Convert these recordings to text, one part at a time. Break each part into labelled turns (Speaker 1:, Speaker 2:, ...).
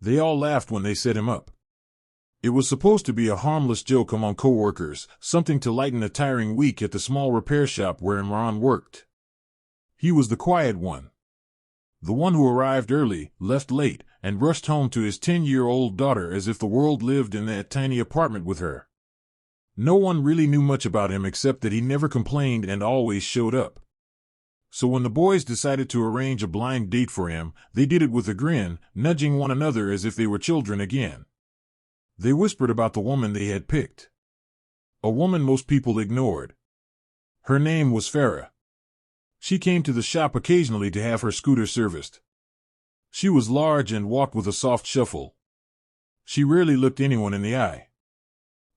Speaker 1: They all laughed when they set him up. It was supposed to be a harmless joke among coworkers, something to lighten a tiring week at the small repair shop where Imran worked. He was the quiet one. The one who arrived early, left late, and rushed home to his 10-year-old daughter as if the world lived in that tiny apartment with her. No one really knew much about him except that he never complained and always showed up. So when the boys decided to arrange a blind date for him, they did it with a grin, nudging one another as if they were children again. They whispered about the woman they had picked. A woman most people ignored. Her name was Farah. She came to the shop occasionally to have her scooter serviced. She was large and walked with a soft shuffle. She rarely looked anyone in the eye.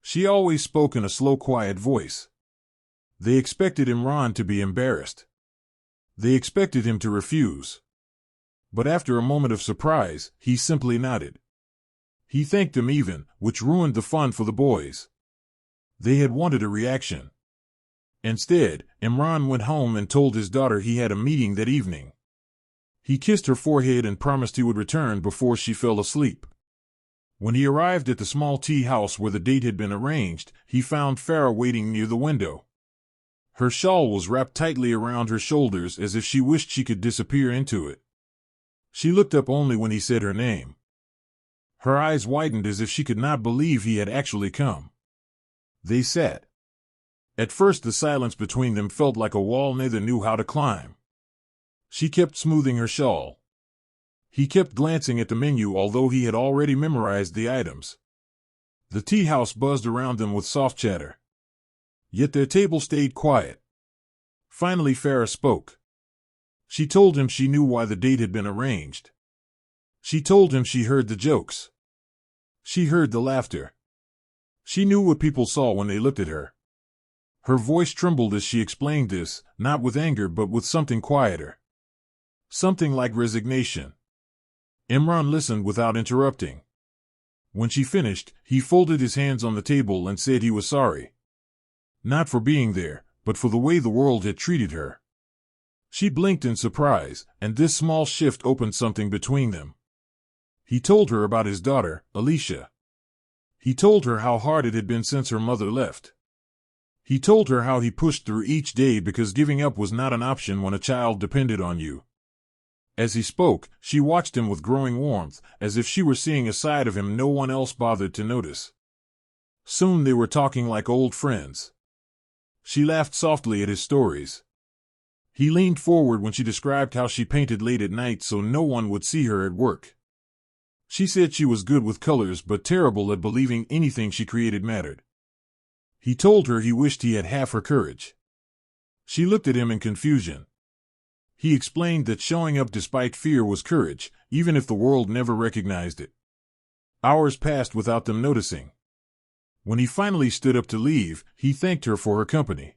Speaker 1: She always spoke in a slow, quiet voice. They expected Imran to be embarrassed. They expected him to refuse. But after a moment of surprise, he simply nodded. He thanked them even, which ruined the fun for the boys. They had wanted a reaction. Instead, Imran went home and told his daughter he had a meeting that evening. He kissed her forehead and promised he would return before she fell asleep. When he arrived at the small tea house where the date had been arranged, he found Farah waiting near the window. Her shawl was wrapped tightly around her shoulders as if she wished she could disappear into it. She looked up only when he said her name. Her eyes widened as if she could not believe he had actually come. They sat. At first the silence between them felt like a wall neither knew how to climb. She kept smoothing her shawl. He kept glancing at the menu although he had already memorized the items. The tea house buzzed around them with soft chatter. Yet their table stayed quiet. Finally Farah spoke. She told him she knew why the date had been arranged. She told him she heard the jokes. She heard the laughter. She knew what people saw when they looked at her. Her voice trembled as she explained this, not with anger but with something quieter. Something like resignation. Imran listened without interrupting. When she finished, he folded his hands on the table and said he was sorry. Not for being there, but for the way the world had treated her. She blinked in surprise, and this small shift opened something between them. He told her about his daughter, Alicia. He told her how hard it had been since her mother left. He told her how he pushed through each day because giving up was not an option when a child depended on you. As he spoke, she watched him with growing warmth, as if she were seeing a side of him no one else bothered to notice. Soon they were talking like old friends. She laughed softly at his stories. He leaned forward when she described how she painted late at night so no one would see her at work. She said she was good with colors but terrible at believing anything she created mattered. He told her he wished he had half her courage. She looked at him in confusion. He explained that showing up despite fear was courage, even if the world never recognized it. Hours passed without them noticing. When he finally stood up to leave, he thanked her for her company.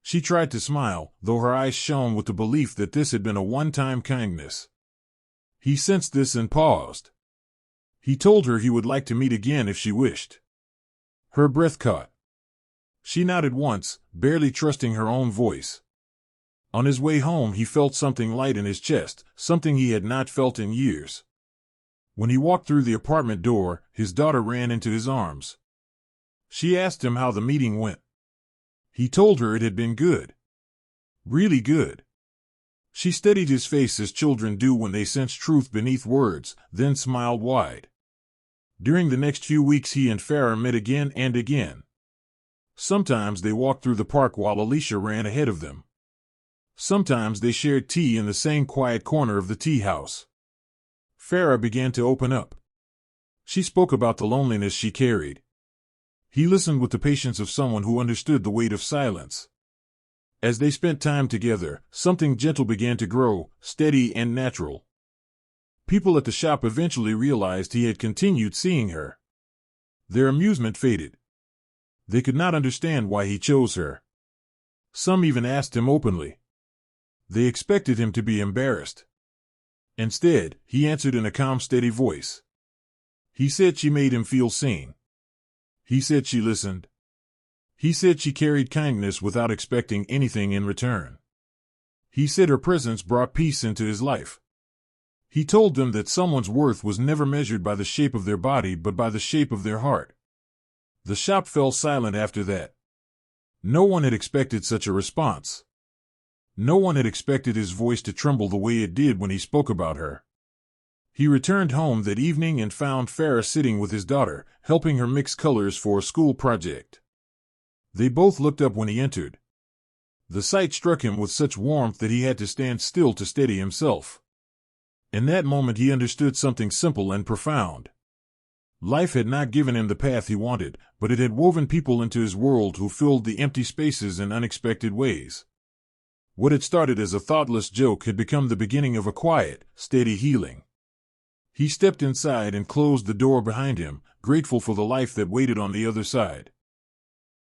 Speaker 1: She tried to smile, though her eyes shone with the belief that this had been a one-time kindness. He sensed this and paused. He told her he would like to meet again if she wished. Her breath caught. She nodded once, barely trusting her own voice. On his way home he felt something light in his chest, something he had not felt in years. When he walked through the apartment door, his daughter ran into his arms. She asked him how the meeting went. He told her it had been good. Really good. She studied his face as children do when they sense truth beneath words, then smiled wide. During the next few weeks he and Farah met again and again. Sometimes they walked through the park while Alicia ran ahead of them. Sometimes they shared tea in the same quiet corner of the tea house. Farah began to open up. She spoke about the loneliness she carried. He listened with the patience of someone who understood the weight of silence. As they spent time together, something gentle began to grow, steady and natural. People at the shop eventually realized he had continued seeing her. Their amusement faded. They could not understand why he chose her. Some even asked him openly. They expected him to be embarrassed. Instead, he answered in a calm, steady voice. He said she made him feel seen. He said she listened. He said she carried kindness without expecting anything in return. He said her presence brought peace into his life. He told them that someone's worth was never measured by the shape of their body but by the shape of their heart. The shop fell silent after that. No one had expected such a response. No one had expected his voice to tremble the way it did when he spoke about her. He returned home that evening and found Farah sitting with his daughter, helping her mix colors for a school project. They both looked up when he entered. The sight struck him with such warmth that he had to stand still to steady himself. In that moment he understood something simple and profound. Life had not given him the path he wanted, but it had woven people into his world who filled the empty spaces in unexpected ways. What had started as a thoughtless joke had become the beginning of a quiet, steady healing. He stepped inside and closed the door behind him, grateful for the life that waited on the other side.